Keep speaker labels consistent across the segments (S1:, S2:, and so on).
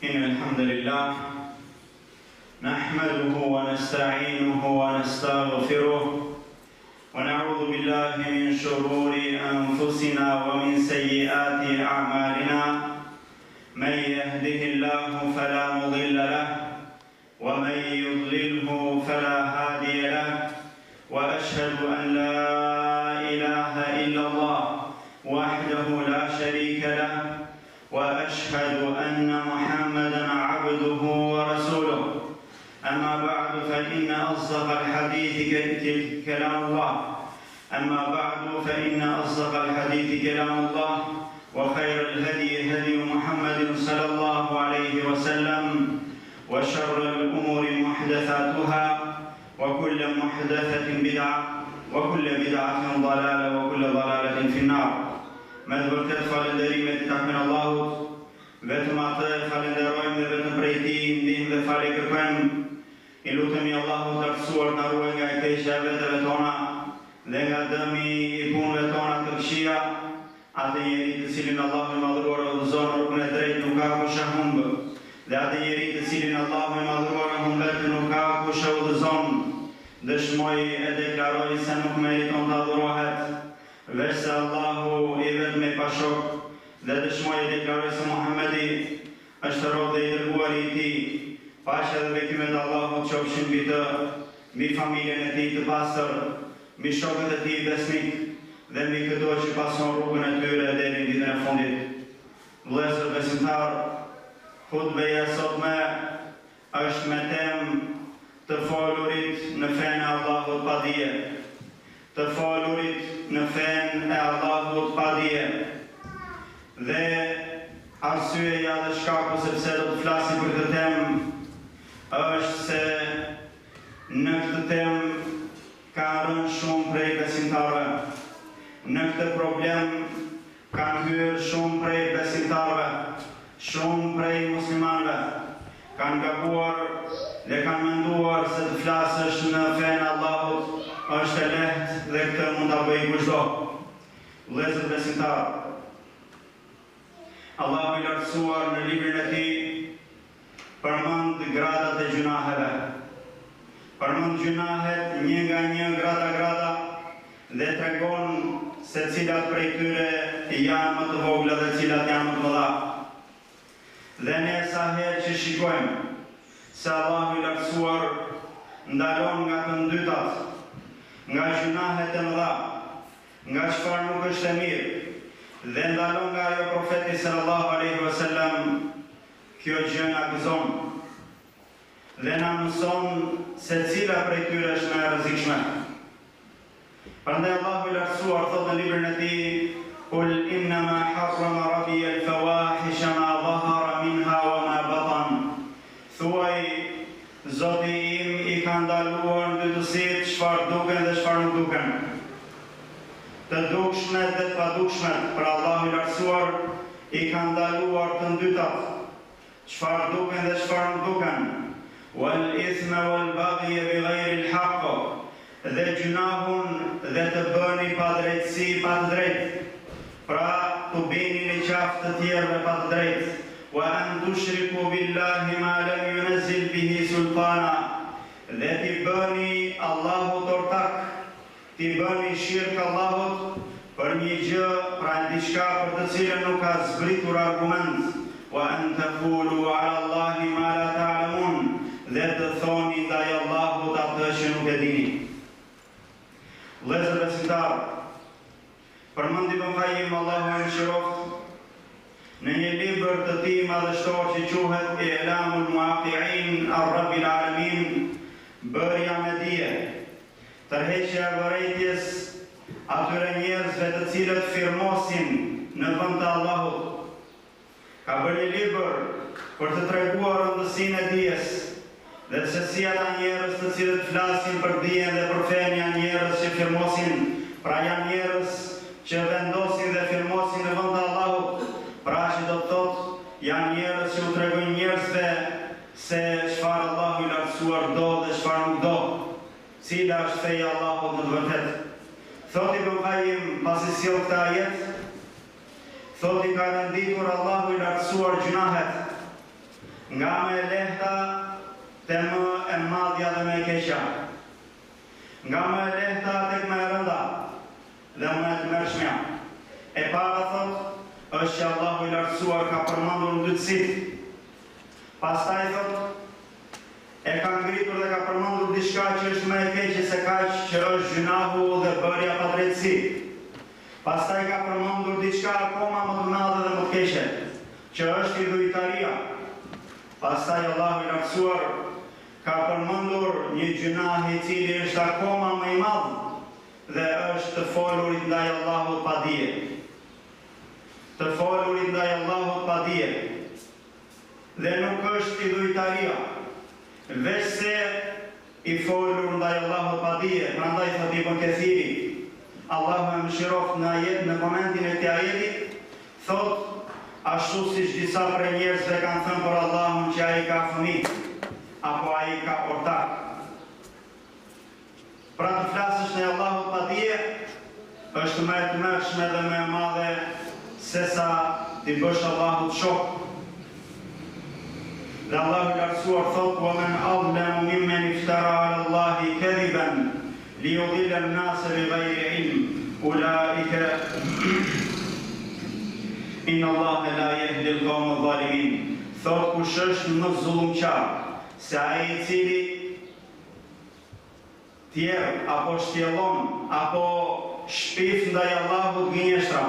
S1: إن الحمد لله نحمده ونستعينه ونستغفره ونعوذ بالله من شرور أنفسنا ومن سيئات أعمالنا من يهده الله فلا مضل له ومن يضلله فلا هادي له وأشهد أن لا إله إلا الله وحده لا شريك له وأشهد أن محمدًا عبده ورسوله أما بعد فإن أصدق الحديث كلام الله أما بعد فإن أصدق الحديث كلام الله وخير الهدي هدي محمد صلى الله عليه وسلم وشر الأمور محدثاتها وكل محدثة بدعة وكل بدعة ضلالة وكل ضلالة في النار. Me të vërtet falënderimet i takojnë Allahut, vetëm atë falenderojmë dhe vetëm prej tij ndihmë dhe falje kërkojmë. I lutemi Allahut të artësuar na ruaj nga e keqja e vetëve tona dhe nga dëmi i punëve tona të këqija, atë njeri të cilin Allahu i madhëruar udhëzon rrugën e drejtë nuk ka kush e humbë, dhe atë njeri të cilin Allahu i madhëruar humbet nuk ka kush e udhëzon. Dëshmoj e deklaroj se nuk meriton të adhurohet veç se Allahu i vetëm i pashok, dhe dëshmoj e deklaroj se Muhamedi është rob dhe i dërguari i tij. Paqja dhe bekimet e Allahut qofshin mbi të, mbi familjen e tij të pastër, mbi shokët e tij besnik dhe mbi këto që pason rrugën e tyre deri në ditën e fundit. Vëllezër besimtar, hutbeja sotme është me temë të folurit në fenë e Allahut pa dije. Të folurit në fenë e Allahut pa dije. Dhe arsyeja dhe shkaku sepse do të flasim për këtë temë është se në këtë temë ka rënë shumë prej besimtarëve. Në këtë problem kanë hyrë shumë prej besimtarëve, shumë prej muslimanëve. Kanë gabuar dhe kanë menduar se të flasësh në fenë Allahut është e lehtë dhe këtë mund ta bëjë kushdo. Vëllezër besimtarë, Allahu i lartësuar në librin e tij përmend gradat e gjunaheve. Përmend gjunahet një nga një, grada dhe tregon se cilat prej tyre janë më të vogla dhe cilat janë më të mëdha. Dhe ne sa herë që shikojmë se Allahu i lartësuar ndalon nga të ndytat, nga gjunahet e mëdha, nga çfarë nuk është e mirë, dhe ndalon nga ajo profeti sallallahu alaihi wasallam, kjo gjë na gëzon dhe na mëson se cila prej tyre është më e rrezikshme. Prandaj Allahu i lartësuar thotë në librin e tij: "Qul innama harrama rabbi al-fawahisha ma dhahara minha wa ma batan." Thuaj, Zoti im i ka ndaluar ndytësitë çfarë duken dhe çfarë nuk duken. Të dukshmet dhe të padukshmet, për Allahu i lartësuar i ka ndaluar të ndytat, çfarë duken dhe çfarë nuk duken. Wal ithma wal baghy bighayri al-haqq, dhe gjunahun dhe të bëni pa drejtësi pa të drejtë. Pra të bëni në qafë të tjerëve pa të drejtë. Wa an tushriku billahi ma lam yunzil bihi sultana, dhe t'i bëni Allahut ortak, t'i bëni shirk Allahut për një gjë, pra diçka për të cilën nuk ka zbritur argument. Wa an taqulu ala Allahi ma la ta'lamun, dhe të thoni ndaj Allahut atë që nuk e dini. Vëllezër besimtarë, përmend Ibn Qayyim Allahu e mëshiroft në një libër të tij madhështor që quhet I'lamul Muwaqqi'in ar-Rabbil Alamin, bërja me dije, tërheqja e vërejtjes atyre njerëzve të cilët firmosin në vend të Allahut. Ka bërë një libër për të treguar rëndësinë e dijes, dhe se si ata njerëz të cilët flasin për dijen dhe për fenë janë njerëz që firmosin, pra janë njerëz që vendosin dhe firmosin në vend të Allahut. Pra që do të thotë janë njerëz që u tregojnë njerëzve se çfarë Allahu i lartësuar do dhe çfarë nuk do, cila është feja e Allahut në të vërtetë. Thotë Ibn Qayyim pasi sjell këtë ajet, thotë i ka renditur Allahu i lartësuar gjunahet, nga më e lehta te më e madhja dhe më e keqja, nga më e lehta tek më e rënda dhe më e tmerrshmja. E para thot është që Allahu i lartësuar ka përmendur ndytësitë. Pastaj thot e ka ngritur dhe ka përmendur diçka që është më e keqe se kaq, që është gjunahu dhe bërja pa drejtësi. Pastaj ka përmendur diçka akoma më të madhe dhe më të keqe, që është idhujtaria. Pastaj Allahu i lartësuar ka përmendur një gjunah i cili është akoma më i madh dhe është të folurit ndaj Allahut pa dije. Të folurit ndaj Allahut pa dije. Dhe nuk është idhujtaria, veç se i folur ndaj Allahut pa dije. Prandaj thot Ibn Kathiri, Allahu e mëshiroft në momentin e këtij ajeti, thot ashtu siç disa prej njerëzve kanë thënë për Allahun që ai ka fëmijë apo ai ka ortak. Pra të flasësh në Allahut pa dije është më e tmerrshme dhe më e madhe se sa t'i bësh Allahut shok. Dhe Allahu i lartësuar thot: "Wa man azlamu mimman iftara 'ala Allahi kadiban liyudilla an-nasa bighayri ilm ulaika Inna Allahe la yahdi al-qawma adh-dhalimin." Thot kush është më zullumqar se ai i cili tjerë apo shtjellon apo shpif ndaj Allahut gënjeshtra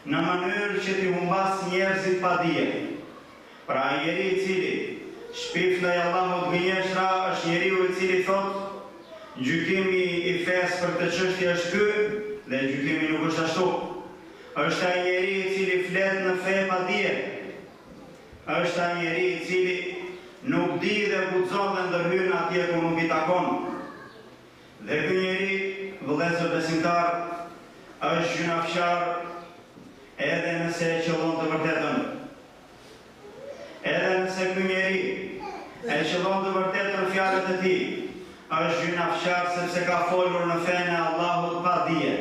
S1: në mënyrë që t'i humbas njerëzit pa dije. Pra njeri i cili shpif ndaj Allahut gënjeshtra është njeriu i cili thot gjykimi i fesë për këtë çështje është ky dhe gjykimi nuk është ashtu. Është ai njeri i cili flet në fe pa dije. Është ai njeri i cili nuk di dhe guxon dhe ndërhyn atje ku nuk i takon. Dhe ky njeri, vëllezër besimtar, është gjunafçar edhe nëse e qëllon të vërtetën. Edhe nëse ky njeri e qëllon të vërtetën fjalët e tij, është gjunafçar sepse ka folur në fenë e Allahut pa dije.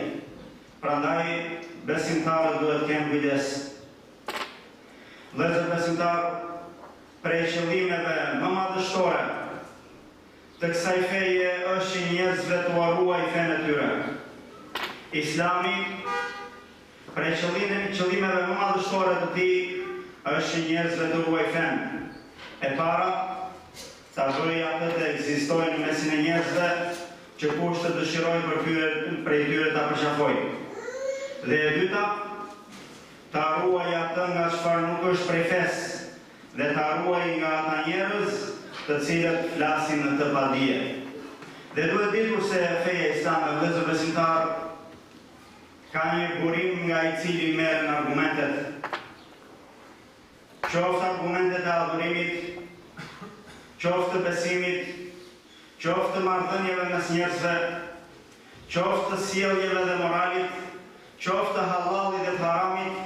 S1: Prandaj besimtarët duhet të kenë kujdes. Vëllezër besimtar, prej qëllimeve më madhështore të kësaj feje është që njerëzve t'u ruajnë fenë e tyre. Islami, prej qëllimeve më madhështore të tij është që njerëzve t'u ruajnë fenë. E para, ta bëjë atë të ekzistojnë në mesin e njerëzve që kush të dëshirojë prej tyre ta përqafojë. Dhe e dyta, ta ruaj atë nga çfarë nuk është prej fesë dhe ta ruaj nga ata njerëz të cilët flasin në të padije. Dhe duhet ditur se feja islame, vëllezër besimtar, ka një burim nga i cili merren argumentet. Qoftë argumentet e adhurimit, qoftë të besimit, qoftë të marrëdhënieve mes njerëzve, qoftë të sjelljeve dhe moralit, qoftë të halallit dhe të haramit,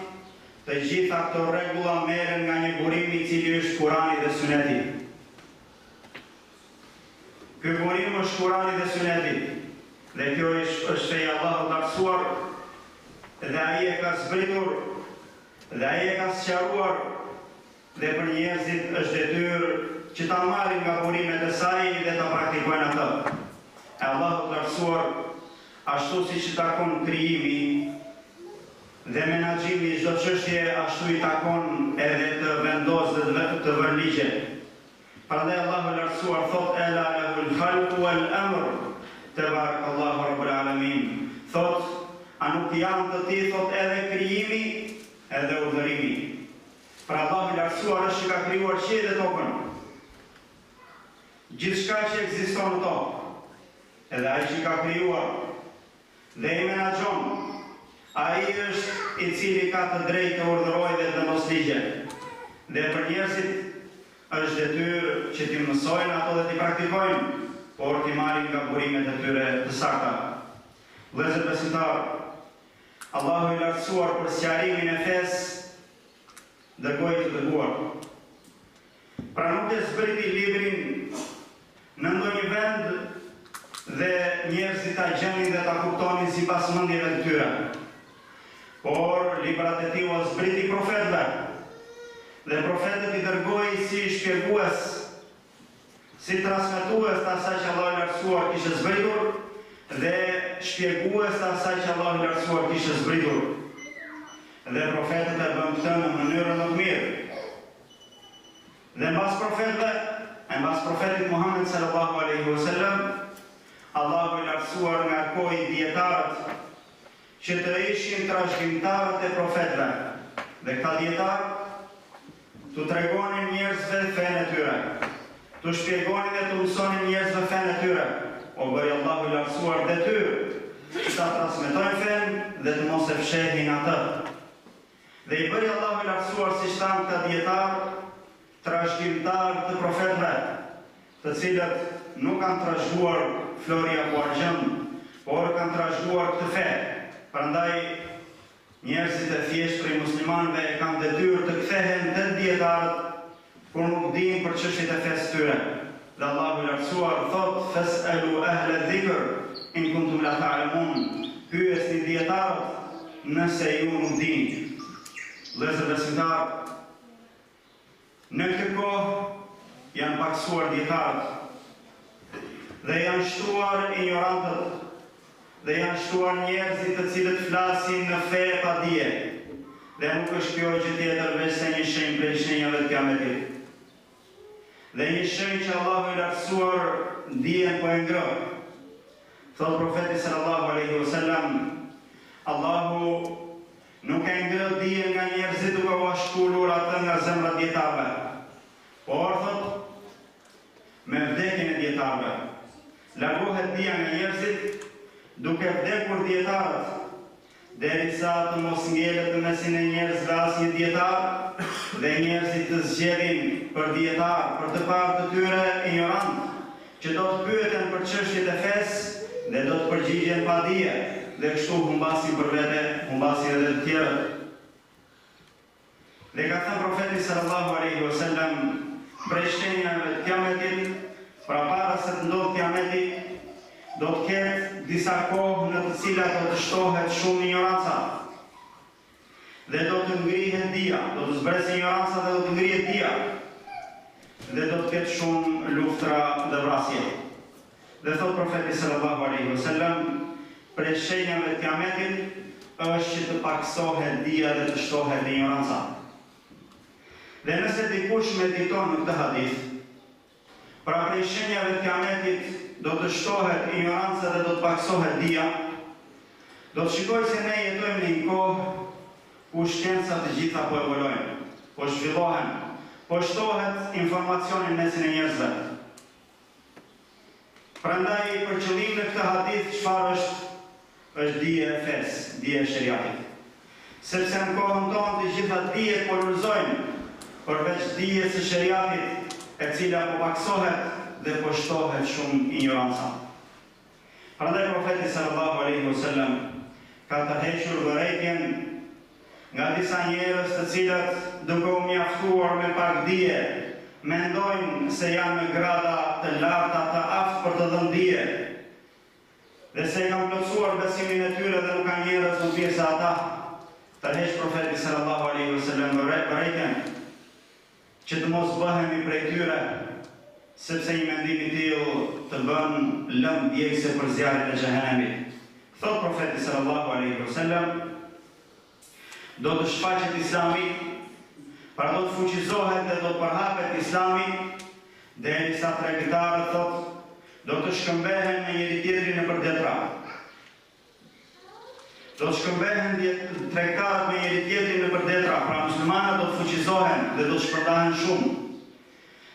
S1: të gjitha këto rregulla merren nga një burim i cili është Kurani dhe Suneti. Ky burim është Kurani dhe Suneti, dhe kjo është feja Allahut lartësuar, dhe ai e ka zbritur, dhe ai e ka sqaruar, dhe për njerëzit është detyrë që ta marrin nga burimet e saj dhe ta praktikojnë atë. E Allahut lartësuar, ashtu siç i takon krijimi dhe menaxhimi çdo çështje, ashtu i takon edhe të vendosë dhe të vërë ligje. Prandaj Allahu lartësuar thot: "Ela lahul khalqu wal amr, tabarakallahu rabbul alamin." Thot, a nuk janë të tij, thot, edhe krijimi edhe udhërimi. Pra Allahu lartësuar është që ka krijuar qiellin dhe tokën. Gjithçka që ekziston në tokë, edhe ai që ka krijuar dhe i menaxhon, ai është i cili ka të drejtë të urdhërojë dhe të mos ligje. Dhe për njerëzit është detyrë që t'i mësojnë ato dhe t'i praktikojnë, por t'i marrin nga burimet e tyre të sakta. Vëllezër besimtar, Allahu i lartësuar për sqarimin e fesë dërgoi të dërguar. Pra nuk e zbriti librin në ndonjë vend dhe njerëzit ta gjenin dhe ta kuptonin sipas mendjeve të tyre. Por librat e tij u zbriti profetëve. Dhe profetët i dërgoi si shpjegues, si transmetues të asaj që Allah i lartësuar kishte zbritur dhe shpjegues të asaj që Allah i lartësuar kishte zbritur. Dhe profetët e bën këtë në mënyrën më të mirë. Dhe mbas profetit Muhammed sallallahu alaihi wasallam, Allahu i lartësuar ngarkoi dietarët që të ishin trashëgimtarët e profetëve. Dhe këta dietarë të tregonin njerëzve fenë e tyre, të shpjegonin dhe të mësonin njerëzve fenë e tyre. O bëri Allahu i lartësuar detyrë që ta transmetojnë fenë dhe të mos e fshehin atë. Dhe i bëri Allahu i lartësuar si shtanë këta dietarë trashëgimtarë të profetëve, të cilët nuk kanë trashëguar flori apo argjëm, por kanë trashëguar këtë fe. Prandaj njerëzit e thjeshtë i muslimanëve e kanë detyrë të kthehen te dietarët kur nuk dinë për çështjet e fesë tyre. Dhe Allahu i lartësuar thot: "Fas'alu ahla dhikr in kuntum la ta'lamun." Pyesni dietarët nëse ju nuk dini. Vëllezër besimtarë, në këtë kohë janë paksuar dietarët dhe janë shtruar ignorantët dhe janë shtuar njerëzit të cilët flasin në fe pa dije. Dhe nuk është kjo gjë tjetër veç se një shenjë prej shenjave të Kiametit. Dhe një shenjë që Allahu i lartësuar dijen po e ngrë. Thot profeti sallallahu alaihi wasallam, Allahu nuk e ngrë dijen nga njerëzit duke u shkullur atë nga zemrat dietarëve, por thot me vdekjen e dietarëve largohet dija nga njerëzit duke vdekur dietarët, derisa të mos ngjelet në mesin e njerëzve asnjë dietar dhe njerëzit të zgjedhin për dietar, për të parë të tyre ignorant, që do të pyeten për çështjet e fesë dhe do të përgjigjen pa dije, dhe kështu humbasin për vete, humbasin edhe të tjerët. Dhe ka thënë profeti sallallahu alaihi wasallam, prej shenjave të Kiametit, pra para se të ndodhë Kiameti, do të ketë disa kohë në të cilat do të shtohet shumë ignoranca dhe do të ngrihet dija, do të zbresë ignoranca dhe do të ngrihet dija dhe do të ketë shumë luftra dhe vrasje. Dhe thot profeti sallallahu alaihi wasallam, prej shenjave të Kiametit është që të paksohet dija dhe të shtohet ignoranca. Dhe nëse dikush mediton në këtë hadith, pra prej shenjave të Kiametit do të shtohet ignoranca dhe do të paksohet dija, do të shikoj se ne jetojmë në një kohë ku shkencat të gjitha po evolojnë, po zhvillohen, po shtohet informacioni në mesin e njerëzve. Prandaj për qëllim në këtë hadith çfarë është dije e fesë, dije e shariatit. Sepse në kohën tonë të gjitha dijet po lulëzojnë, përveç dijes së shariatit, e cila po paksohet dhe po shtohet shumë ignoranca. Prandaj profeti sallallahu alaihi wasallam ka tërhequr vërejtjen nga disa njerëz të cilët duke u mjaftuar me pak dije, mendojnë se janë në grada të larta të aftë për të dhënë dije, dhe se kanë plotësuar besimin e tyre dhe nuk kanë njerëz më pjesë ata. Tërheq profeti sallallahu alaihi wasallam vërejtjen që të mos bëhemi prej tyre, sepse një mendim i tillë të bën lëmë djegëse për zjarrin e xhehenemit. Thot profeti sallallahu alaihi wasallam, do të shfaqet Islami, pra do të fuqizohet dhe do të përhapet Islami, derisa tregtarët thot do të shkëmbehen me njëri tjetrin nëpër detra. Do të shkëmbehen tregtarët me njëri tjetrin nëpër detra, pra muslimanët do të fuqizohen dhe do të shpërndahen shumë.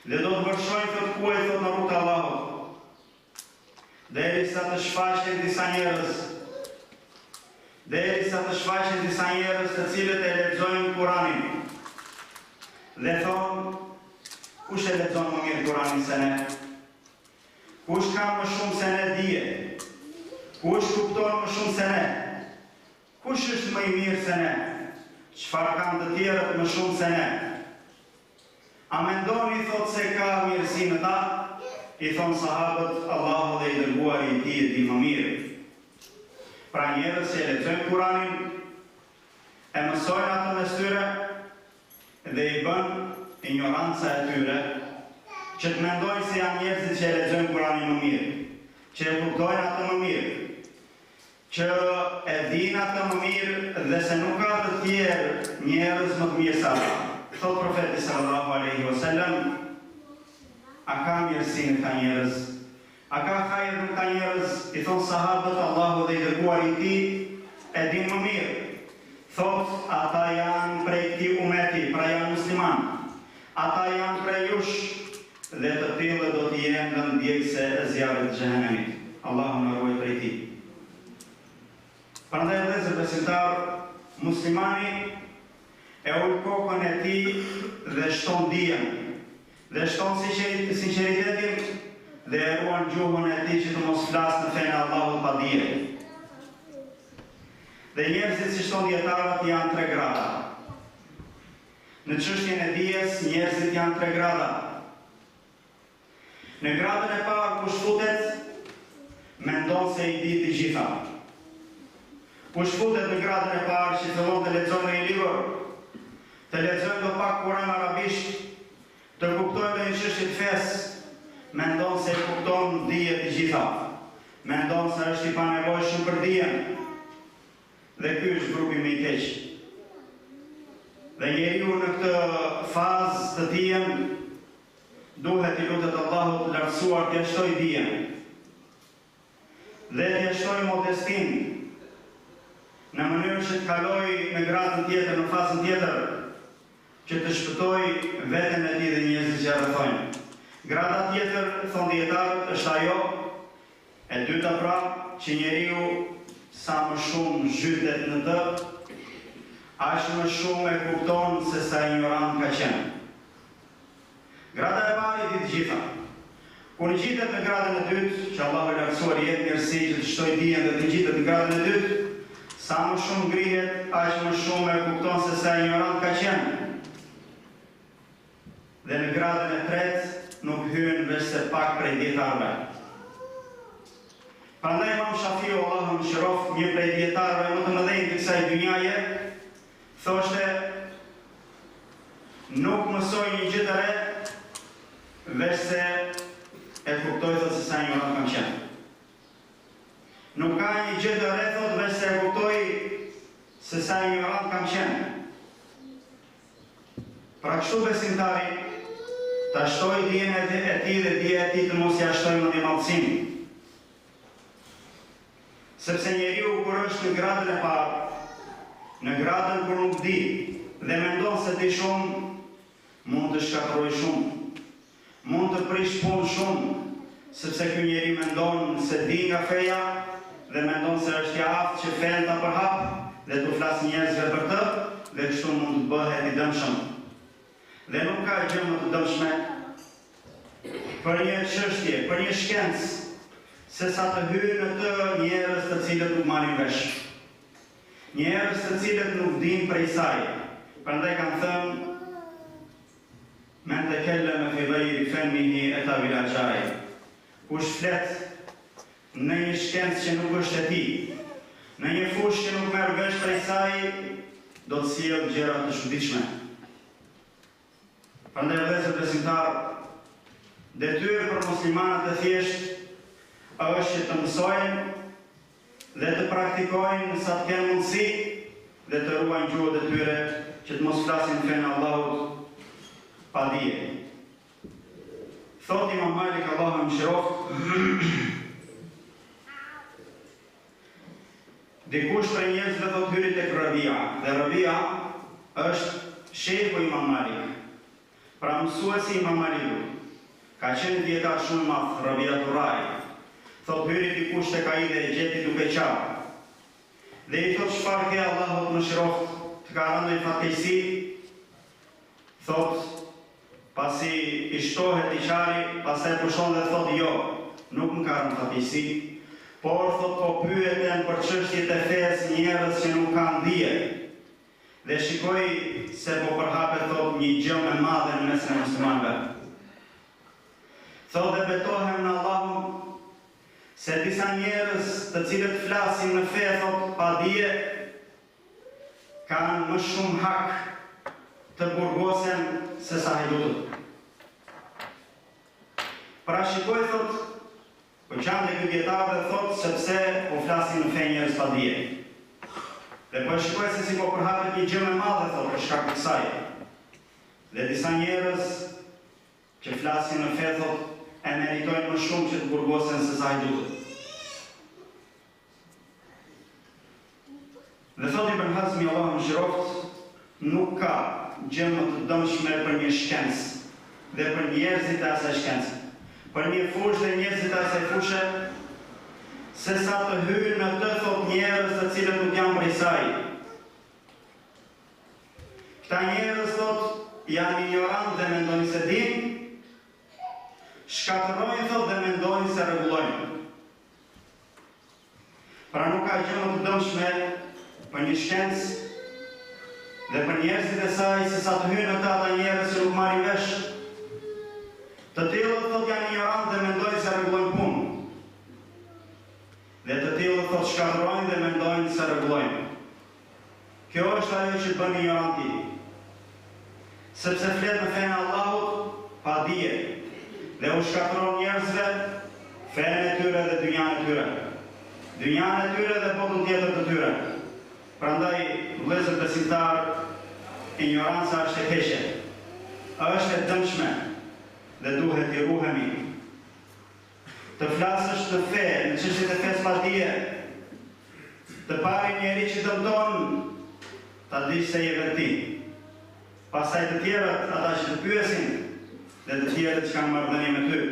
S1: Dhe do të vërshojnë thot kuaj thot në rrugë të Allahut. Derisa të shfaqen disa njerëz të cilët e lexojnë Kur'anin. Dhe thonë, kush e lexon më mirë Kur'anin se ne? Kush ka më shumë se ne dije? Kush kupton më shumë se ne? Kush është më i mirë se ne? Çfarë kanë të tjerët më shumë se ne? A mendoni thot se ka mirësi në ta? I thonë sahabët, Allahu dhe i dërguari i tij e di më mirë. Pra njerëz që lexojnë Kur'anin, e mësojnë atë mes tyre dhe ignoranca e tyre, që të mendojnë se janë njerëzit që e lexojnë Kuranin më mirë, që e kuptojnë atë më mirë, që e dinë atë më mirë dhe se nuk ka të tjerë njerëz më të mirë se ata. Thot profeti sallallahu alaihi wasallam, a ka mirësinë këta njerëz? A ka hajër në këta njerëz? I thonë sahabët, Allahu dhe i dërguari i tij e dinë më mirë. Thot, ata janë prej këtij umeti, pra janë musliman. Ata janë prej jush dhe të tillë do të jenë në ndjekse e zjarrit të xhenemit. Allahu na ruaj prej tij. Prandaj vëllezër besimtar, muslimani e ul kokën e tij dhe shton dijen, dhe shton sinqeritetin dhe e ruan gjuhën e tij që të mos flasë në fenë e Allahut pa dije. Dhe njerëzit, si shton dietarët, janë 3 grada. Në çështjen e dijes, njerëzit janë 3 grada. Në gradën e parë kush futet, mendon se i di të gjitha. Kush futet në gradën e parë që fillon të lexojë një libër, të lexojë do pak Kur'an arabisht, të kuptojë ndonjë çështje të fesë, mendon se e kupton dije të gjitha. Mendon se është i panevojshëm për dijen. Dhe ky është grupi më i keq. Dhe njeriu në këtë fazë të dijen duhet i lutet Allahut të lartësuar të shtoj dijen dhe të shtoj modestin në mënyrë që të kaloj në gradën tjetër, në fazën tjetër, që të shpëtoj veten e tij dhe njerëzit që rrethojnë. Grada tjetër, thon dietarët, është ajo e dyta, pra, që njeriu sa më shumë zhytet në të, aq më shumë e kupton se sa ignorant ka qenë. Grada e parë i di të gjitha. Kur ngjitet në gradën e dytë, që Allahu e lartësuar i jep mirësi që të shtoj dijen dhe të ngjitet në gradën e dytë, sa më shumë ngrihet, aq më shumë e kupton se sa ignorant ka qenë. Dhe në gradën e tretë nuk hyn veç se pak prej dietarëve. Prandaj Imam Shafiu, Allahu mëshiroft, një prej dietarëve më të mëdhenj të kësaj dynjaje, thoshte, nuk mësoj një gjë të re, veç se e kuptoj thot se sa ignorant kam qenë. Nuk ka një gjë të re, thot, veç se e kuptoj se sa ignorant kam qenë. Pra kështu besimtari, ta shtoj dijen e tij dhe dija e tij të mos ja shtoj në madhësinë. Sepse njeriu kur është në gradën e parë, në gradën kur nuk di dhe mendon se di shumë, mund të shkatërrojë shumë, mund të prish punë shumë, sepse ky njeri mendon se di nga feja dhe mendon se është i aftë që fen ta përhap dhe të flas njerëzve për të, dhe kështu mund të bëhet i dëmshëm. Dhe nuk ka gjë më të dëmshme për një çështje, për një shkencë, se sa të hyjnë në të njerëz të cilët nuk marrin vesh. Njerëz të cilët nuk dinë prej saj. Prandaj kanë thënë, men tekelleme fi ghayri fannihi ata bil ajai. Kush flet në një shkencë që nuk është e tij, në një fushë që nuk merr vesh prej saj, do të sjellë gjëra të çuditshme. Prandaj vëllezër besimtar, detyrë për muslimanët e thjeshtë është që të mësojnë dhe të praktikojnë sa të kenë mundësi dhe të ruajnë gjuhët e tyre që të mos flasin fenë Allahut pa dije. Thot Imam Malik, Allahu mëshiroft, dikush prej njerëzve do të hyri tek Rabia, dhe Rabia është shehu Imam Malik, pra mësuesi Imam Malikut. Ka qenë dietar shumë i madh, Rabia Turai. Thot hyri dikush tek ai dhe e gjeti duke qarë. Dhe i thot, çfarë ke, Allahut mëshiroft, të ka rënë ndonjë fatkeqësi? Thot, pasi i shtohet i qari, pastaj pushon dhe thot, jo, nuk më ka rënë fatkeqësi, por thot, po pyeten për çështjet e fesë njerëz që nuk kanë dije. Dhe shikoj se po përhapet, thot, një gjë më e madhe në mesin e muslimanëve. Thot, dhe betohem në Allahun se disa njerëz të cilët flasin në fe, thot, pa dije, kanë më shumë hak të burgosen se sa hajdutët. Pra shikoj, thot, po qanë dhe këtë djetarë dhe thot, sepse po flasin në fe njerëz pa dije. Dhe po shikoj se si po përhapet një gjë më e madhe, thot, për shkak të kësaj. Dhe disa njerëz që flasin në fe, thot, e meritojnë më shumë që të burgosen se sa hajdutët. Dhe thot Ibn Hazmi, Allah më shiroft, nuk ka gjë më të dëmshme për një shkencë dhe për njerëzit e asaj shkencë, për një fushë dhe njerëzit e asaj fushë, se sa të hyrë në të, thot, njerëz të cilët nuk janë prej saj. Këta njerëz, thot, janë ignorant dhe mendojnë se din, shkatërrojnë, thot, dhe mendojnë se rregullojnë. Pra nuk ka gjë më të dëmshme për një shkencë dhe për njerëzit e saj, se sa të hyrë në të ata njerëz që nuk marrin vesh. Të tillët, thot, janë ignorant dhe mendojnë se rregullojnë punë. Dhe të tillët, thot, shkatërrojnë dhe mendojnë se rregullojnë. Kjo është ajo që bën ignoranti. Sepse flet në fenë Allahut pa dije dhe u shkatërron njerëzve fenë e tyre dhe dynjan e tyre. Dynjan e tyre dhe botën tjetër të tyre. Prandaj, vëllezër besimtar, ignoranca është e keqe, është e dëmshme dhe duhet i ruhemi. Të flasësh në fe, në çështjet e fesë pa dije, të pari njeri që dëmton, ta dish se je vetë ti. Pastaj të tjerët, ata që të pyesin, dhe të tjerët që kanë marrëdhënie me ty.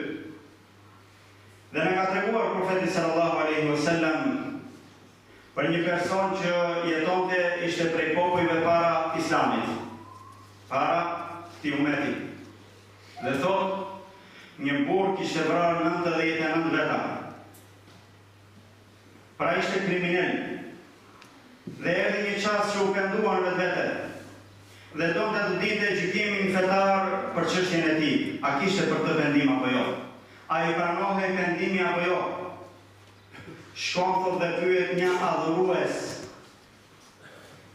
S1: Dhe na ka treguar profeti sallallahu alaihi wasallam për një person që jetonte ishte prej popujve para Islamit, para këtij ummeti. Dhe thot, një burr kishte vrarë 99 veta. Pra ishte kriminal. Dhe erdhi një çast që u pendua në vetë. Dhe donte të dinte gjykimin fetar për çështjen e tij. A kishte për të pendim apo jo? A i pranohej pendimi apo jo? Shkon, thot, dhe pyet një adhurues.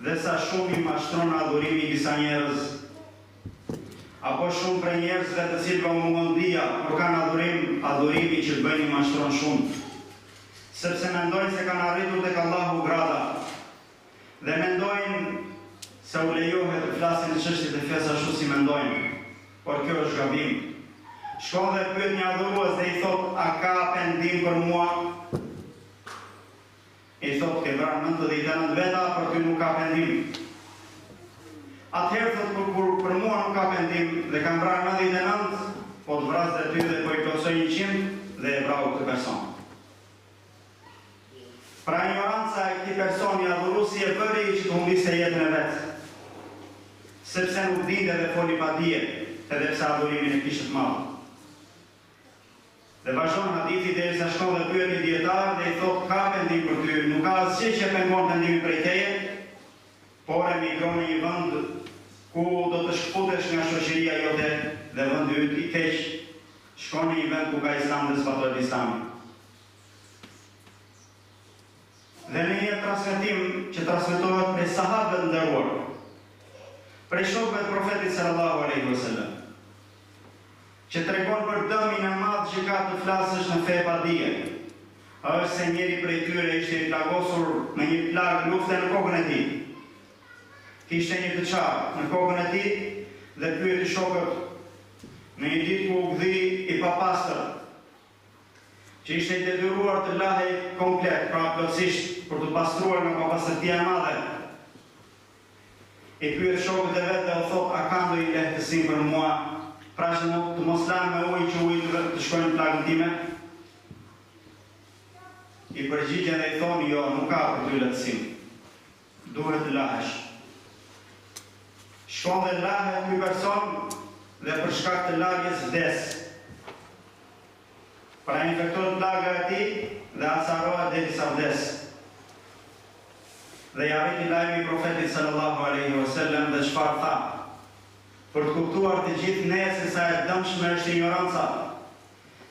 S1: Dhe sa shumë i mashtron adhurimi disa njerëz, apo shumë prej njerëzve të cilëve u mundia kur kanë adhurimi që bëjnë i mashtron shumë. Sepse mendojnë se kanë arritur tek Allahu grada. Dhe mendojnë se u lejohet të flasin në çështjet e fesë ashtu si mendojnë. Por kjo është gabim. Shkon dhe pyet një adhurues dhe i thot, a ka pendim për mua? I thot, ke vrarë 99 veta, për ty nuk ka pendim. Atëherë thot, për mua nuk ka pendim dhe kam vrarë 99, po të vras dhe ty dhe po i plotësoj 100 dhe e vrau këtë person. Pra ignoranca e këtij personi adhuruesi e bëri që të humbiste jetën e vet. Sepse nuk dinte dhe foli pa dije, edhe pse adhurimin e kishte të madh. Dhe vazhdon hadithi derisa shkon dhe pyet një dietar dhe i thot, ka pendim për ty, nuk ka asgjë që pengon pendimin prej teje, por emigron në një vend ku do të shkputesh nga shoqëria jote dhe vendi yt i keq, shkon në një vend ku ka Islam dhe zbatohet Islami. Dhe në një transmetim që transmetohet prej sahabëve të nderuar, prej shokëve të profetit sallallahu alaihi wasallam, që tregon për dëmin e madh që ka të flasësh në fe pa dije, është se njëri prej tyre ishte i plagosur me një plagë lufte në kokën e tij. Kishte një këçar në kokën e tij dhe pyeti shokët në një ditë ku u gdhi i papastër, që ishte i detyruar të lahej komplet, pra plotësisht për të pastruar nga papastërtia e madhe. I pyet shokët e vet dhe u thot, a ka ndonjë lehtësim për mua? Pra që të mos lanë me ujë që ujë të shkojnë në plagën time? I përgjigjen dhe i thonë, jo, nuk ka për ty lehtësim. Duhet të lahesh. Shkon dhe lahet një person dhe për shkak të lagjes vdes. Pra infektohet plaga e tij dhe acarohet derisa vdes. Dhe ja arriti lajmi i profetit sallallahu alaihi wasallam dhe çfarë tha? Për të kuptuar të gjithë ne se sa e dëmshme është ignoranca,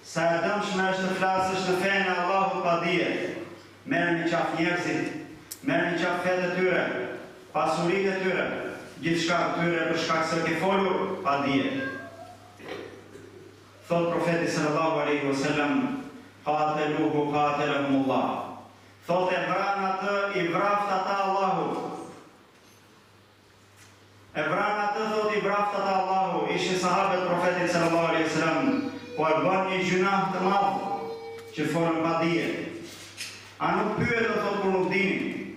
S1: sa e dëmshme është të flasësh në fenë e Allahut pa dije. Merrni qaf njerëzit, merrni qaf fetë e tyre, pasuritë e tyre, gjithçka këtyre për shkak se ke folur pa dije. Thot profeti sallallahu alaihi wasallam, qateluhu qatelahumullah. Thot e vran atë, i vraft ata Allahu. E vran atë, thot i vraft ata Allahu. Ishin sahabët profetit sallallahu alaihi wasallam, po e bën një gjunah të madh që folën pa dije. A nuk pyet thot kur nuk dinin.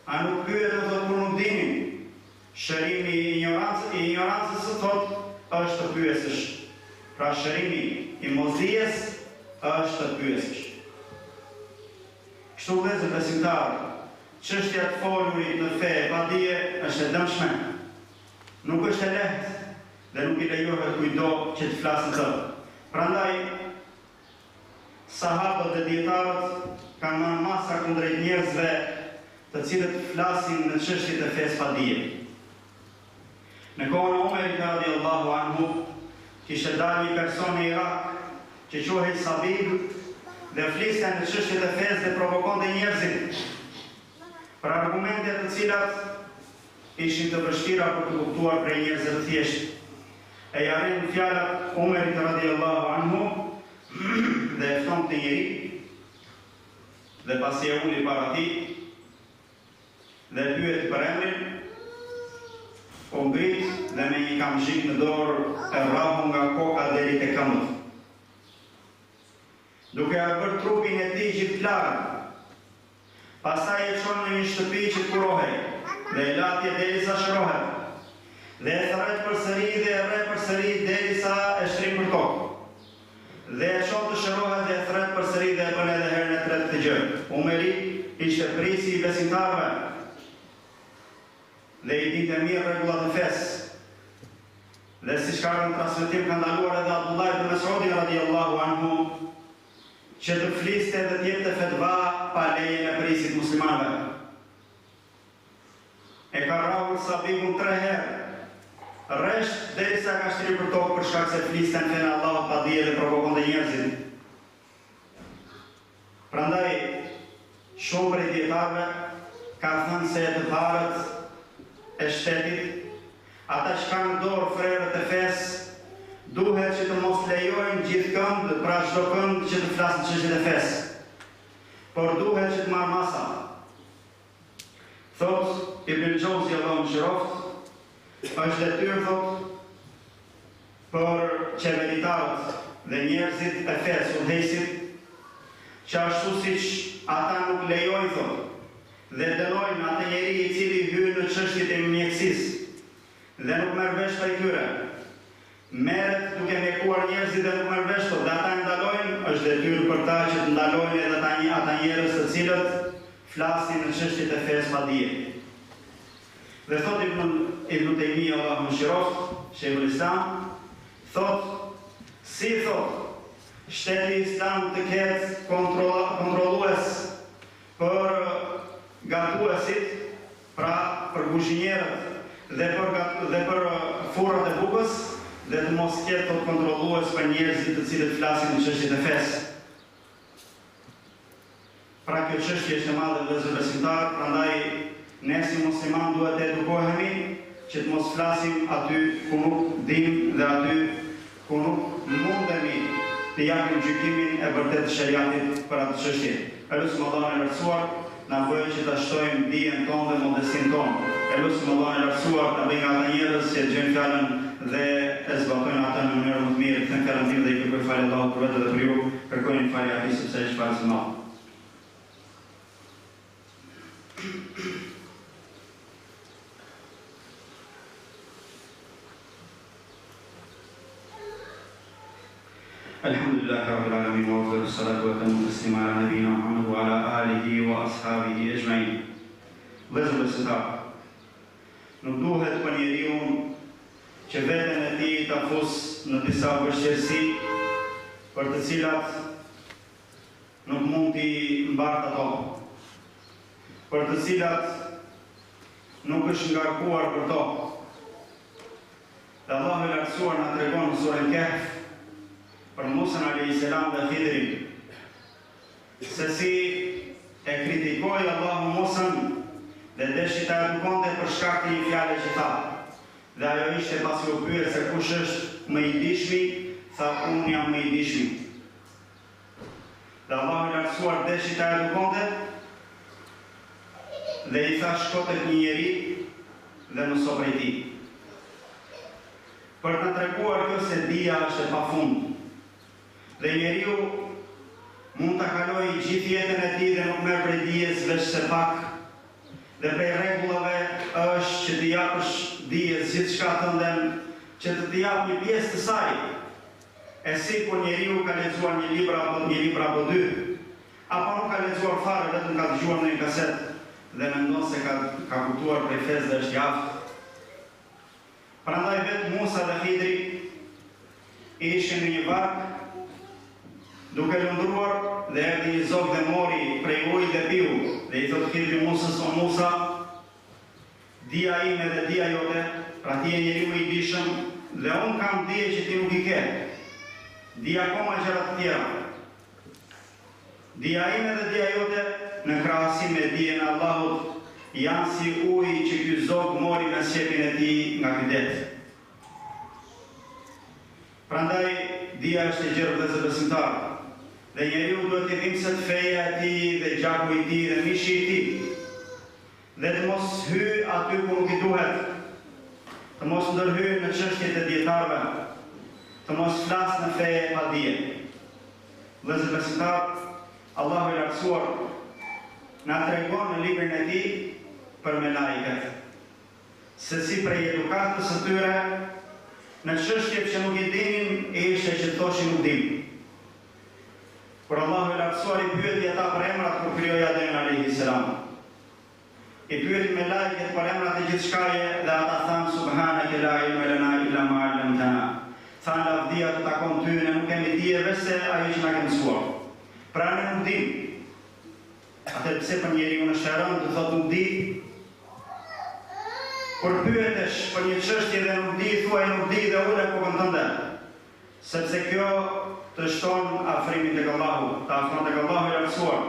S1: A nuk pyet thot kur nuk dinin. Shërimi i ignorancës thot është të pyesësh. Pra shërimi i mosdijes është të pyesësh. Kështu vëllezër besimtar, çështja e folurit në fe pa dije është e dëmshme. Nuk është e lehtë dhe nuk i lejohet kujdo që të flasë të. Prandaj sahabët dhe dietarët kanë marrë masa kundrejt njerëzve të cilët flasin në çështjet e fesë pa dije. Në kohën e Omerit radiallahu anhu, kishte dalë një person në Irak që quhej Sabib dhe fliste në çështjet e fesë dhe provokonte njerëzit për argumente të cilat ishin të vështira për të kuptuar prej njerëzve të thjeshtë. E arrin fjalat Omerit radiallahu anhu dhe e fton të njëri dhe pasi e uli para tij dhe pyet për emrin, u ngrit dhe me një kamzhik në dorë e rrahu nga koka deri te këmbët. Duke bërë trupin e tij gjithë larg, pastaj e çon në një shtëpi që kurohej dhe e latje derisa shrohet dhe e thret përsëri dhe e rre përsëri derisa e shtrin për tokë. Dhe e çon të shërohet dhe e thret përsëri dhe e bën edhe herën e tretë të gjë. Umeri ishte prisi i besimtarëve dhe i dinte mirë rregullat e fesë. Dhe siç ka në transmetim ka ndaluar edhe Abdullah ibn Mas'udi radiallahu anhu që të fliste dhe të jepte fetva pa lejen e prisit muslimanëve. E ka rrahur Sabibun 3 herë, rresht derisa ka shtrirë për tokë për shkak se fliste në fenë Allahut pa dije dhe provokonte njerëzit. Prandaj shumë prej dietarëve ka thënë se të parët e shtetit, ata që kanë në dorë frerët e fesë, duhet që të mos lejojnë gjithë kënd, pra çdo kënd që të flasë në çështjet e fesë, por duhet që të marrë masa. Thot Ibn Jauzi Allahu mëshiroft, është detyrë thot për qeveritarët dhe njerëzit e fesë, udhëheqësit, që ashtu siç ata nuk lejojnë thot dhe dënojnë atë njeri i cili hyn në çështjet e mjekësisë dhe nuk merr vesh prej tyre. Merret duke mjekuar njerëzit dhe nuk merr vesh, dhe ata ndalojnë, është detyrë për ta që të ndalojnë edhe ata njerëz të cilët flasin në çështjet e fesë pa dije. Dhe thot Ibn Taymi Allahu mëshiroft, Sheikhul Islam, thot si thot shteti islam të ketë kontrollues për gatuesit, pra për kuzhinierët dhe për furrat e bukës, dhe të mos ketë të kontrollues për njerëzit të cilët flasin në çështjet e fesë. Pra kjo çështje është e madhe vëllezër besimtar, prandaj ne si musliman duhet të edukohemi që të mos flasim aty ku nuk dim dhe aty ku nuk mundemi të japim gjykimin e vërtet të shariatit për atë çështje. Lutim Allahun e lartësuar na bëjë që ta shtojmë dijen tonë dhe modestin tonë. Lutim Allahun e lartësuar ta bëjë nga ata njerëz që gjejnë fjalën dhe e zbatojnë atë në mënyrë më të mirë, të fjalën tim dhe i kërkoj falë Allahut për vetë dhe për ju, kërkojnë falë atij sepse është falës e madhe. Alhamdulillahi rabbil alamin wa afdalu salatu wa tamu taslima ala nabiyyina Muhammad wa ala alihi wa ashabihi ajma'in. Vëllezër besimtar, nuk duhet për njeriu që veten e tij ta fus në disa vështirësi për të cilat nuk mund t'i mbart ato, për të cilat nuk është ngarkuar për to. Dhe Allahu i lartësuar na tregon në surën Kahf për Musa alayhis salam dhe Khidrin, se si e kritikoi Allahu Musa dhe deshi ta edukonte për shkak të një fjale që tha. Dhe ajo ishte pasi u pyet se kush është më i dishmi, tha unë jam më i dishmi. Dhe Allahu i lartësuar deshi ta edukonte dhe i tha shko tek një njeri dhe mëso prej tij. Për të treguar kjo se dija është e pafund. Dhe njeriu mund ta kalojë gjithë jetën e tij dhe nuk merr prej dijes veç se pak. Dhe prej rregullave është që t'i japësh dijes gjithçka të ndem, që të jap një pjesë të saj. E si kur njeriu ka lexuar një libër apo dy, apo nuk ka lexuar fare, vetëm ka dëgjuar në një kaset dhe mendon se ka kuptuar prej fesë dhe është i aftë. Prandaj vetë Musa dhe Hidri ishin në një bark duke lundruar dhe erdhi një zog dhe mori prej ujit dhe piu. Dhe i thotë Hidri Musës: o Musa, dija ime dhe dija jote, pra ti je njeriu i dishëm dhe unë kam dije që ti nuk i ke. Dija akoma gjëra të tjera. Dija ime dhe dija jote në krahasim me dijen e Allahut janë si uji që ky zog mori me sjelljen e tij nga ky det. Prandaj dija është e gjerë dhe besimtar. Dhe njeriu duhet të dhimbset feja e tij dhe gjaku i tij dhe mishi i tij. Dhe të mos hyj aty ku nuk i duhet. Të mos ndërhyj në çështjet e dietarëve. Të mos flas në fe pa dije. Dhe besimtar, Allahu i lartësuar na tregon në librin e tij për melajket, se si prej edukatës së tyre në çështjet që nuk i dinin ishte që thoshin nuk dim. Por Allahu i lartësuar i pyeti ata për emrat kur krijoi Adem alayhis salam. I pyeti melajket për emrat e gjithçkaje dhe ata thanë subhanaka la ilma lana illa ma 'allamtana. Thanë lavdia të takon ty, ne nuk kemi dije veç se ajo që na ke mësuar. Pra ne nuk dim. Atë pse për njeriu në shëron të thotë nuk di? Kur pyetesh për një çështje dhe nuk di, thuaj nuk di dhe ule kokën tënde. Sepse kjo të shton afrimin tek Allahu, të afron tek Allahu i lartësuar.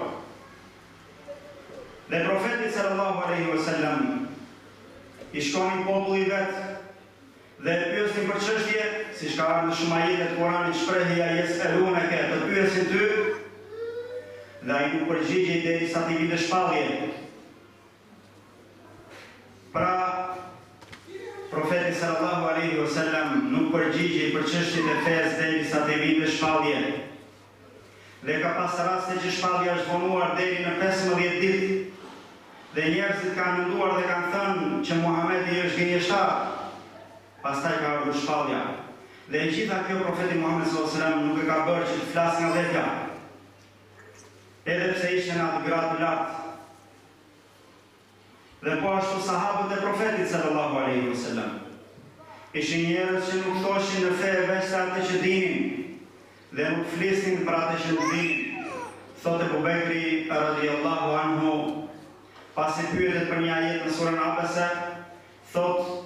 S1: Dhe profeti sallallahu alaihi wasallam i shkonin populli vet dhe e pyesin për çështje, siç ka ardhur në shumë ajete të Kuranit, shprehja yes'alunaka, të pyesin ty dhe ai nuk përgjigjej derisa t'i vinte shpallje. Pra, profeti sallallahu alaihi wasallam nuk përgjigjej për çështjet e fesë derisa t'i vinte shpallje. Dhe ka pas raste që shpallja është vonuar deri në 15 ditë. Dhe njerëzit kanë menduar dhe kanë thënë që Muhamedi është gënjeshtar. Pastaj ka ardhur shpallja. Dhe e gjitha kjo profeti Muhamedi sallallahu alaihi wasallam nuk e ka bërë që të flasë nga vetja. Edhe pse ishte në atë gradë të lartë. Dhe po ashtu sahabët e profetit sallallahu alaihi wasallam. Ishin njerëz që nuk thoshin në fe veç atë që dinin dhe nuk flisnin për atë që nuk dinin. Thotë Abu Bekri radhiyallahu anhu, pasi pyetet për një ajet në surën Abasa, thotë: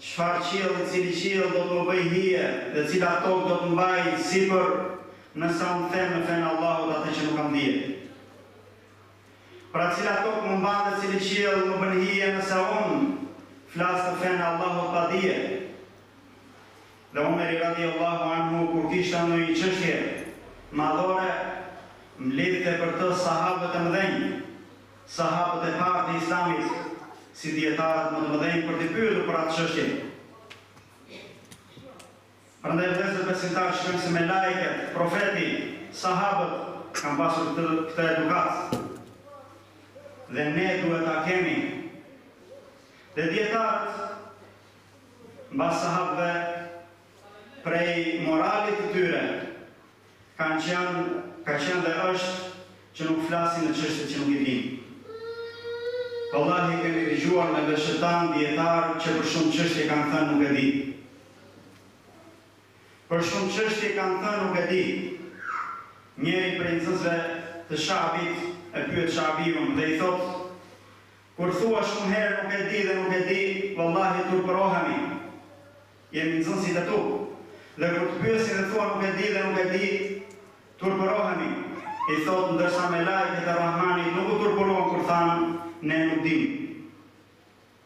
S1: çfarë qiell, cili qiell do të më bëj hije dhe cila tokë do të mbaj sipër nëse unë them në fenë Allahut atë që nuk kam dije. Pra cila tokë më mban dhe cili qiell më bën hije nëse unë flas në fenë Allahut pa dije. Dhe Omeri radhiyallahu anhu kur kishte ndonjë çështje madhore, mlidhte për të sahabët e mëdhenj, sahabët e parë të Islamit, si dietarët më të mëdhenj për të pyetur për atë çështje. Prandaj vëllezër besimtarë, shikojmë se me lajket, profeti, sahabët kanë pasur këtë edukat. Dhe ne duhet ta kemi. Dhe dietarët mbas sahabëve prej moralit të tyre ka qenë dhe është që nuk flasin në çështje që nuk i dinë. Wallahi kemi dëgjuar me veshëtan dietar që për shumë çështje kanë thënë nuk e di. Për shumë çështje kanë thënë nuk e di. Njëri prej nxënësve të Shabit e pyet Shabiun dhe i thotë: kur thua shumë herë nuk e di dhe nuk e di, wallahi turpërohemi. Jemi nxënësit e tu. Dhe kur të pyesin dhe thua nuk e di dhe nuk e di, turpërohemi. I thotë ndërsa me lajket e Rahmanit nuk u turpëruan kur thanë ne nuk dim.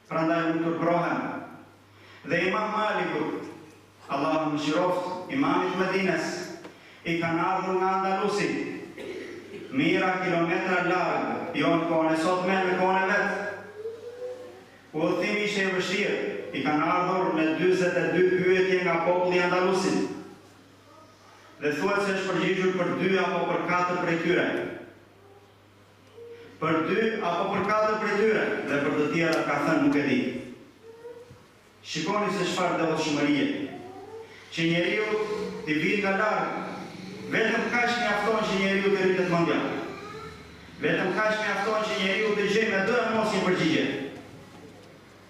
S1: prandaj nuk turprohem. Dhe Imam Malikut, Allahu mëshiroft, imamit Medines, i kanë ardhur nga Andalusi, mira kilometra largë, jo në kohën e sotme me kohën e vetë. Udhëtimi ishte i vështirë, i kanë ardhur me 42 pyetje nga populli Andalusin. Dhe thuhet se është përgjigjur për 2 apo për 4 prej tyre. Për 2 apo për 4 prej tyre, dhe për të tjera ka thënë nuk e di. Shikoni se çfarë devotshmërie, që njeriu t'i vijë nga larg, vetëm kaq mjafton që njeriu të rritet mendja. Vetëm kaq mjafton që njeriu të gjejë me dorë mos një përgjigje.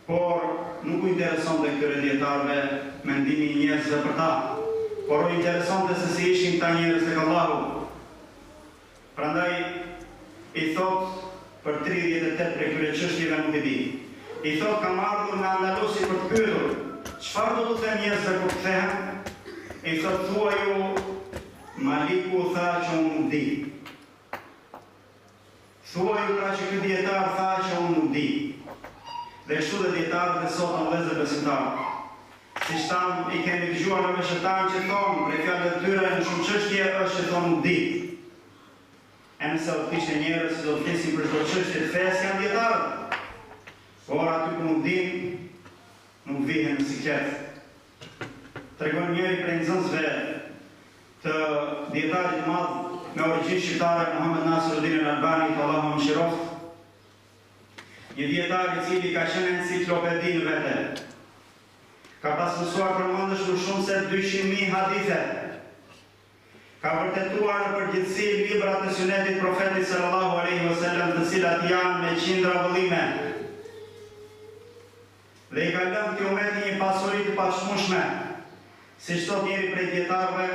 S1: Por nuk u intereson dhe këtyre dietarëve mendimi i njerëzve për ta, por u intereson dhe se si ishin ta njerëz tek Allahu. Prandaj i thot për 38 prej këtyre çështjeve nuk e di. I thot kam ardhur nga Andalusi për të pyetur, çfarë do të thënë njerëzve kur kthehen? I thot thuaju Maliku tha që unë nuk di. Thuaju pra që ky dietar tha që unë nuk di. Dhe kështu dhe dietarët e sot në vëllezër besimtarë. Siç tanë i kemi dëgjuar në meshetarë që thonë prej fjalëve të tyre në shumë çështje është që thonë nuk di. E nëse do të kishte njerëz që do të flisin për çdo çështje të fesë janë dietarët. Por aty ku nuk din, nuk vihen në siklet. Tregon njëri prej nxënësve të dietarit madh me origjinë shqiptare Muhammed Nasiruddin al-Albani, Allahu mëshiroft, një dietar i cili ka qenë enciklopedi në vete. Ka pas mësuar përmendësh më shumë se 200.000 hadithe. Ka vërtetuar në përgjithësi librat e sunetit profetit sallallahu alaihi wasallam, të cilat janë me qindra vëllime. Dhe i ka lënë këtij ummeti një pasuri të pashmueshme, siç thot njëri prej dietarëve,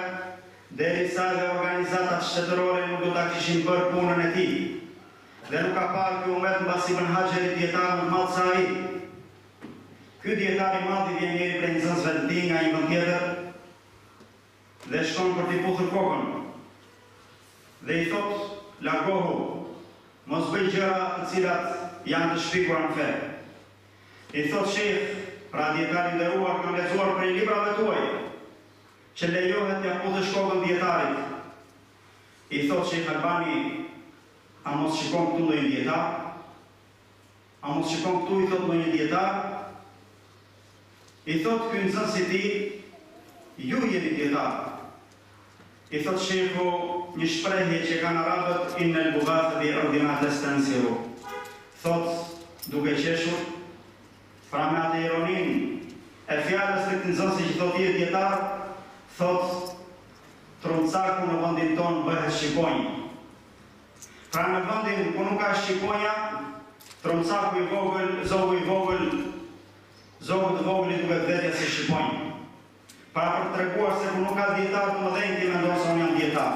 S1: derisa dhe organizatat shtetërore nuk do ta kishin bërë punën e tij. Dhe nuk ka parë ky ummet mbasi Ibn Haxheri dietar më të madh se ai. Ky dietar i madh i vjen njëri prej nxënësve të tij nga një vend tjetër dhe shkon për t'i puthur kokën. Dhe i thot, largohu, mos bëj gjëra të cilat janë të shpikura në fe. I thot sheh, pra dietari i nderuar, kam lexuar prej librave tuaj që lejohet t'ia puthësh kokën dietarit. I thot Sheikh Albani, a mos shikon këtu ndonjë dietar? A mos shikon këtu, i thot, ndonjë dietar? I thot ky nxënës i tij, ju jeni dietar. I thot shehu një shprehje që kanë arabët innal bughata bi ardi ma tastansiru. Thot duke qeshur, pra me atë ironin e fjalës të këtij nxënësi që thot i dietar, thot truncaku në vendin tonë bëhet shqiponjë. Pra në vendin ku nuk ka shqiponja, truncaku i vogël, zogu i vogël, zogu të vogël i duhet vetja si shqiponjë. Pra për të treguar se ku nuk ka dietar të mëdhenj ti mendon se unë jam dietar.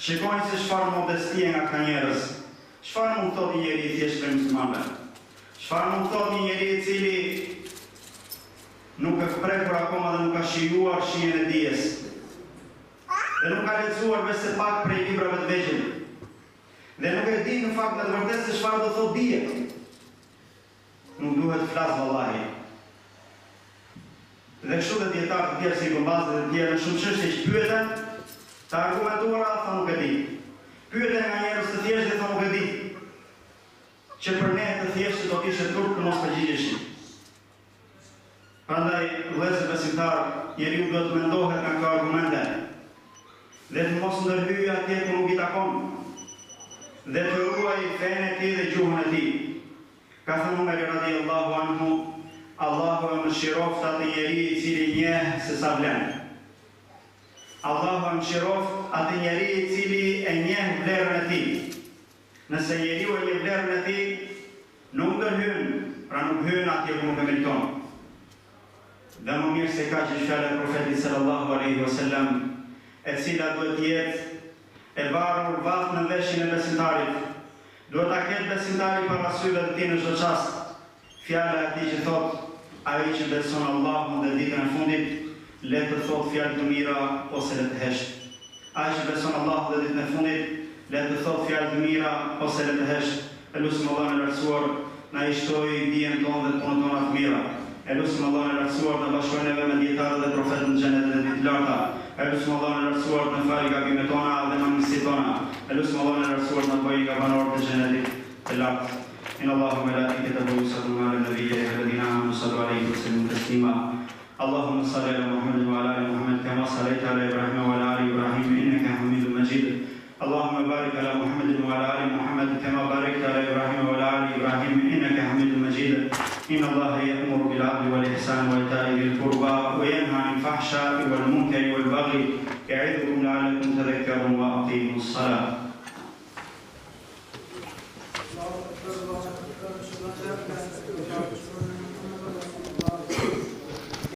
S1: Shikoni se çfarë modestie nga ka njerëz. Çfarë mund thotë një njeri i thjeshtë për muslimanëve? Çfarë mund thotë një njeri i cili nuk e prekur akoma dhe nuk ka shijuar shijen e dijes? Dhe nuk ka lexuar veç se pak prej librave të vegjël. Dhe nuk e di në fakt në të vërtetë se çfarë do thotë dije. Nuk duhet të flas vallahi. Dhe kështu dhe dietarë të tjerë si Ibn Bazi dhe të tjerë në shumë çështje që pyeten, të argumentuara thonë nuk e di. Pyeten nga njerëz të thjeshtë dhe thonë nuk e di. Që për ne të thjeshtë do të ishte turp të mos përgjigjeshin. Prandaj vëllezër besimtar, njeriu duhet të mendohet nga këto argumente dhe të mos ndërhyjë atje ku nuk i takon. Dhe të ruajë fenë e tij dhe gjuhën e tij. Ka thënë Umar radhiyallahu anhu, Allahu e mëshiroft atë njeri i cili njeh se sa vlen. Allahu e mëshiroft atë njeri i cili e njeh vlerën e tij. Nëse njeriu e njeh vlerën e tij, nuk ndërhyn, pra nuk hyn atje ku nuk e meriton. Dhe më mirë se ka që fjala e profetit sallallahu alaihi wasallam, e cila duhet jetë e varur vath në veshin e besimtarit. Duhet ta ketë besimtari parasyve të tij në çdo çast. Fjala e tij që thotë, ai që beson Allahun dhe ditën e fundit, le të thotë fjalë të mira ose le të hesht. Ai që beson Allahun dhe ditën e fundit, le të thotë fjalë të mira ose le të hesht. Elusim Allahun e lartësuar na i shtoj dijen tonë dhe punët tona të mira. E lusim Allahun e lartësuar të bashkojë neve me dietarët dhe profetët në xhenet dhe ditë larta. E lusim Allahun e lartësuar të falë gabimet tona dhe mangësitë tona. E lusim Allahun e lartësuar të bëjë nga banorët e xhenetit të lartë. Inna Allahu malaikatahu yusalluna ala nabiyyi alladhina amanu sallu alayhi wa sallimu taslima. Allahumma salli ala Muhammad wa ala ali Muhammad kama sallaita ala Ibrahim wa ala ali Ibrahim innaka Hamidum Majid. Allahumma barik ala Muhammad wa ala ali Muhammad kama barakta ala Ibrahim wa ala ali Ibrahim innaka Hamidum Majid. إن الله يأمر بالعدل والإحسان وإيتاء ذي القربى وينهى عن الفحشاء والمنكر والبغي يعظكم لعلكم تذكرون وأقيموا الصلاة